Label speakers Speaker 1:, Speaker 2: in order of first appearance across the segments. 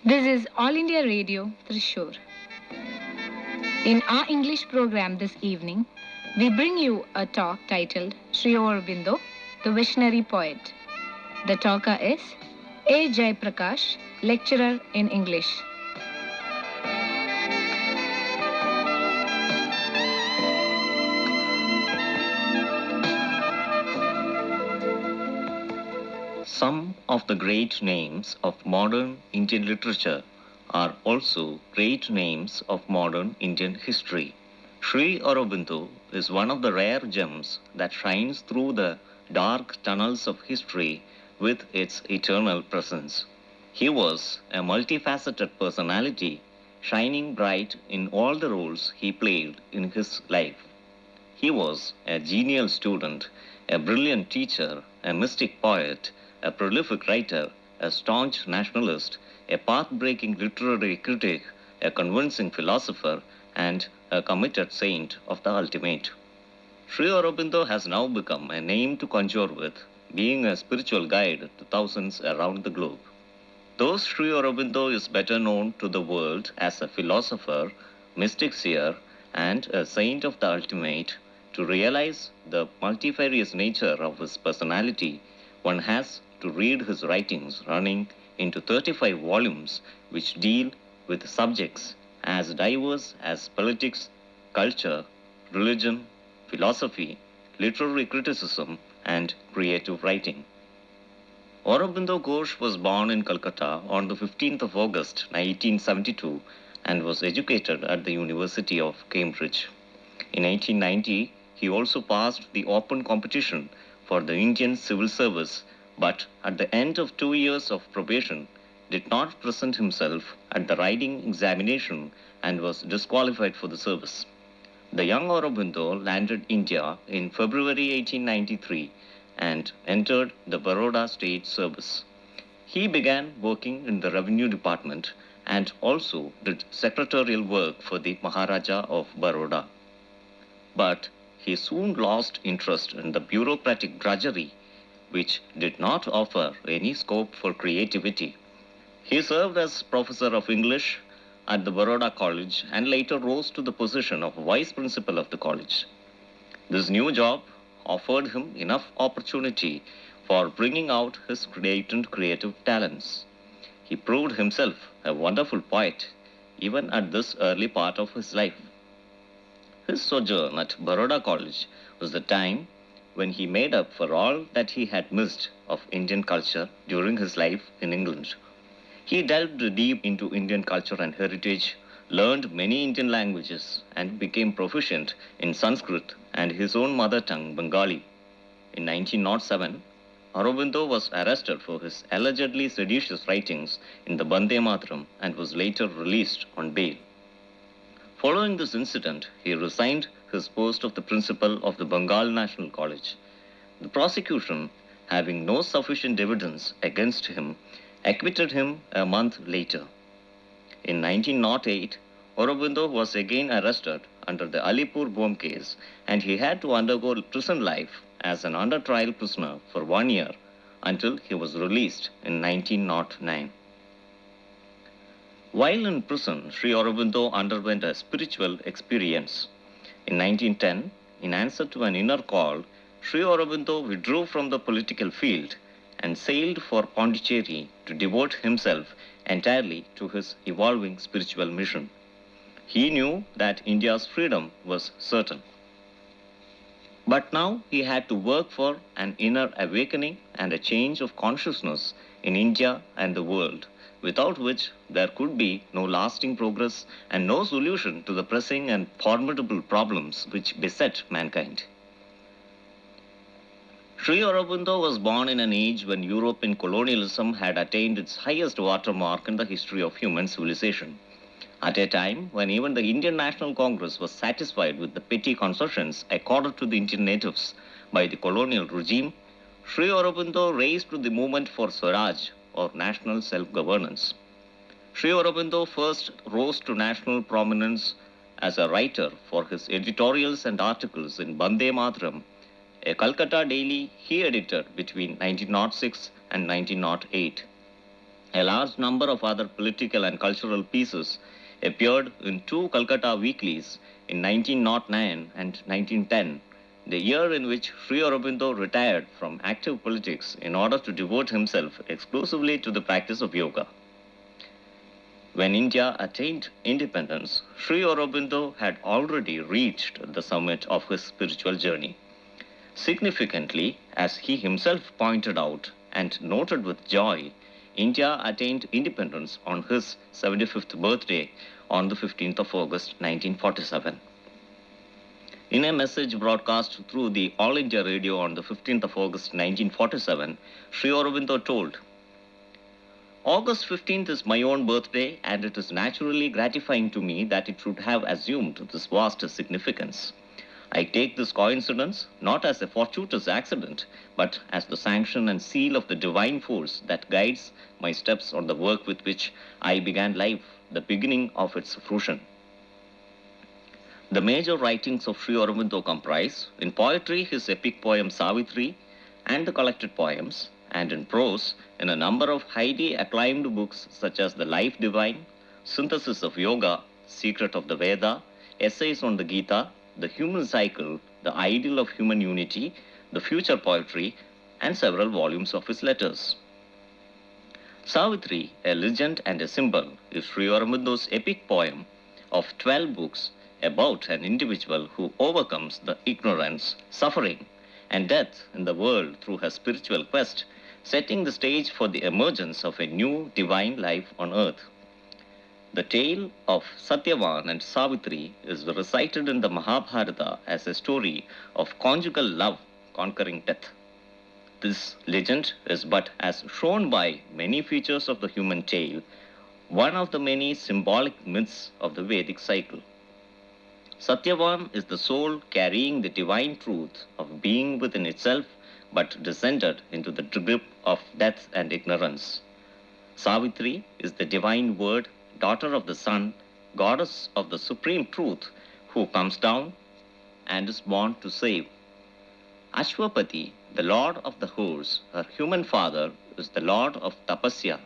Speaker 1: This is All India Radio, Thrissur. In our English program this evening, we bring you a talk titled Sri Aurobindo, the Visionary Poet. The talker is A. Jai Prakash, lecturer in English.
Speaker 2: Some of the great names of modern Indian literature are also great names of modern Indian history. Sri Aurobindo is one of the rare gems that shines through the dark tunnels of history with its eternal presence. He was a multifaceted personality, shining bright in all the roles he played in his life. He was a genial student, a brilliant teacher, a mystic poet, a prolific writer, a staunch nationalist, a path-breaking literary critic, a convincing philosopher, and a committed saint of the ultimate. Sri Aurobindo has now become a name to conjure with, being a spiritual guide to thousands around the globe. Though Sri Aurobindo is better known to the world as a philosopher, mystic seer, and a saint of the ultimate, to realize the multifarious nature of his personality, one has to read his writings running into 35 volumes which deal with subjects as diverse as politics, culture, religion, philosophy, literary criticism, and creative writing. Aurobindo Ghosh was born in Calcutta on the 15th of August 1872 and was educated at the University of Cambridge. In 1890, he also passed the open competition for the Indian Civil Service, but at the end of 2 years of probation, did not present himself at the writing examination and was disqualified for the service. The young Aurobindo landed India in February 1893 and entered the Baroda State Service. He began working in the Revenue Department and also did secretarial work for the Maharaja of Baroda. But he soon lost interest in the bureaucratic drudgery, which did not offer any scope for creativity. He served as professor of English at the Baroda College and later rose to the position of vice principal of the college. This new job offered him enough opportunity for bringing out his latent creative talents. He proved himself a wonderful poet even at this early part of his life. His sojourn at Baroda College was the time when he made up for all that he had missed of Indian culture during his life in England. He delved deep into Indian culture and heritage, learned many Indian languages, and became proficient in Sanskrit and his own mother tongue, Bengali. In 1907, Aurobindo was arrested for his allegedly seditious writings in the Bande Mataram and was later released on bail. Following this incident, he resigned his post of the principal of the Bengal National College. The prosecution, having no sufficient evidence against him, acquitted him a month later. In 1908, Aurobindo was again arrested under the Alipur bomb case and he had to undergo prison life as an under trial prisoner for 1 year until he was released in 1909. While in prison, Sri Aurobindo underwent a spiritual experience. In 1910, in answer to an inner call, Sri Aurobindo withdrew from the political field and sailed for Pondicherry to devote himself entirely to his evolving spiritual mission. He knew that India's freedom was certain. But now he had to work for an inner awakening and a change of consciousness in India and the world, without which there could be no lasting progress and no solution to the pressing and formidable problems which beset mankind. Sri Aurobindo was born in an age when European colonialism had attained its highest watermark in the history of human civilization. At a time when even the Indian National Congress was satisfied with the petty concessions accorded to the Indian natives by the colonial regime, Sri Aurobindo raised the movement for Swaraj, or national self-governance. Sri Aurobindo first rose to national prominence as a writer for his editorials and articles in Bande Mataram, a Calcutta daily he edited between 1906 and 1908. A large number of other political and cultural pieces appeared in two Calcutta weeklies in 1909 and 1910, the year in which Sri Aurobindo retired from active politics in order to devote himself exclusively to the practice of yoga. When India attained independence, Sri Aurobindo had already reached the summit of his spiritual journey. Significantly, as he himself pointed out and noted with joy, India attained independence on his 75th birthday on the 15th of August 1947. In a message broadcast through the All India Radio on the 15th of August 1947, Sri Aurobindo told, August 15th is my own birthday, and it is naturally gratifying to me that it should have assumed this vast significance. I take this coincidence not as a fortuitous accident, but as the sanction and seal of the divine force that guides my steps on the work with which I began life, the beginning of its fruition. The major writings of Sri Aurobindo comprise, in poetry, his epic poem Savitri and the collected poems, and in prose, in a number of highly acclaimed books such as The Life Divine, Synthesis of Yoga, Secret of the Veda, Essays on the Gita, The Human Cycle, The Ideal of Human Unity, The Future Poetry, and several volumes of his letters. Savitri, a legend and a symbol, is Sri Aurobindo's epic poem of 12 books about an individual who overcomes the ignorance, suffering, and death in the world through her spiritual quest, setting the stage for the emergence of a new divine life on earth. The tale of Satyavan and Savitri is recited in the Mahabharata as a story of conjugal love conquering death. This legend is but, as shown by many features of the human tale, one of the many symbolic myths of the Vedic cycle. Satyavan is the soul carrying the divine truth of being within itself, but descended into the grip of death and ignorance. Savitri is the divine word, daughter of the sun, goddess of the supreme truth, who comes down and is born to save. Ashwapati, the lord of the horse, her human father, is the lord of tapasya,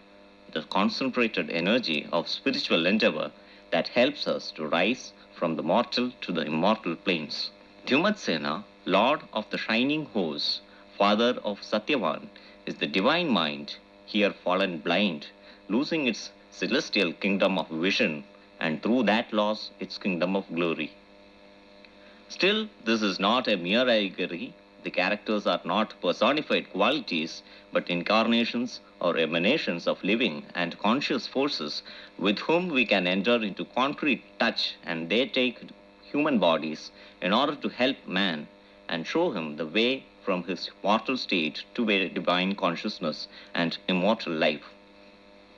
Speaker 2: the concentrated energy of spiritual endeavor that helps us to rise from the mortal to the immortal planes. Dyumatsena, lord of the shining horse, father of Satyavan, is the divine mind, here fallen blind, losing its celestial kingdom of vision, and through that loss its kingdom of glory. Still, this is not a mere allegory. The characters are not personified qualities, but incarnations or emanations of living and conscious forces with whom we can enter into concrete touch, and they take human bodies in order to help man and show him the way from his mortal state to a divine consciousness and immortal life.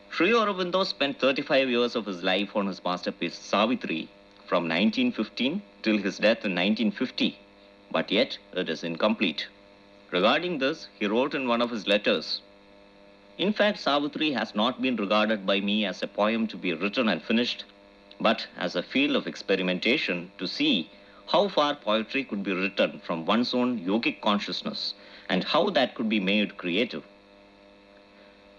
Speaker 2: Sri Aurobindo spent 35 years of his life on his masterpiece Savitri from 1915 till his death in 1950, but yet it is incomplete. Regarding this, he wrote in one of his letters, In fact, Savitri has not been regarded by me as a poem to be written and finished, but as a field of experimentation to see how far poetry could be written from one's own yogic consciousness and how that could be made creative.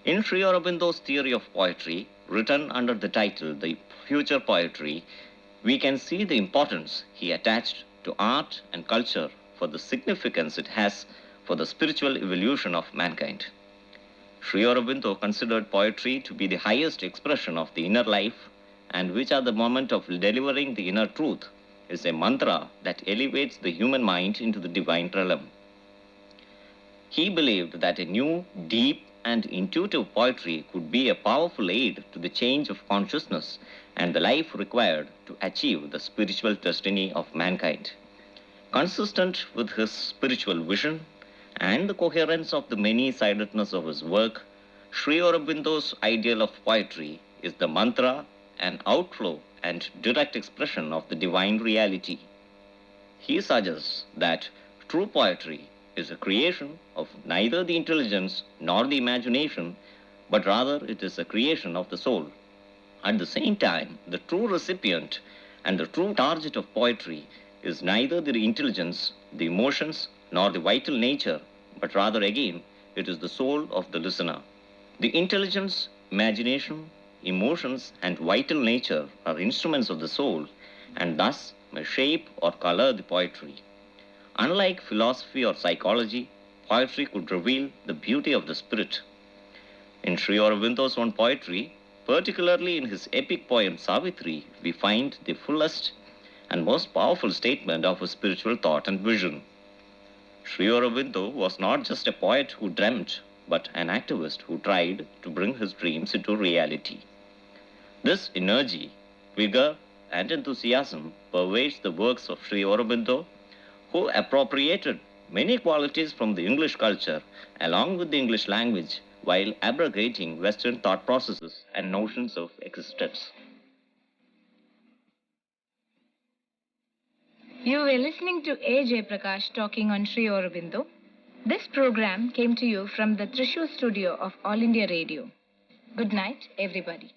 Speaker 2: In Sri Aurobindo's theory of poetry, written under the title The Future Poetry, we can see the importance he attached to art and culture for the significance it has for the spiritual evolution of mankind. Sri Aurobindo considered poetry to be the highest expression of the inner life, and which at the moment of delivering the inner truth is a mantra that elevates the human mind into the divine realm. He believed that a new, deep, and intuitive poetry could be a powerful aid to the change of consciousness and the life required to achieve the spiritual destiny of mankind. Consistent with his spiritual vision and the coherence of the many-sidedness of his work, Sri Aurobindo's ideal of poetry is the mantra, an outflow and direct expression of the divine reality. He suggests that true poetry is a creation of neither the intelligence nor the imagination, but rather it is a creation of the soul. At the same time, the true recipient and the true target of poetry is neither the intelligence, the emotions, nor the vital nature, but rather again, it is the soul of the listener. The intelligence Imagination, emotions, and vital nature are instruments of the soul and thus may shape or color the poetry. Unlike philosophy or psychology, poetry could reveal the beauty of the spirit. In Sri Aurobindo's own poetry, particularly in his epic poem Savitri, we find the fullest and most powerful statement of his spiritual thought and vision. Sri Aurobindo was not just a poet who dreamt, but an activist who tried to bring his dreams into reality. This energy, vigor, and enthusiasm pervades the works of Sri Aurobindo, who appropriated many qualities from the English culture along with the English language while abrogating Western thought processes and notions of existence.
Speaker 1: You were listening to A.J. Prakash talking on Sri Aurobindo. This program came to you from the Thrissur studio of All India Radio. Good night, everybody.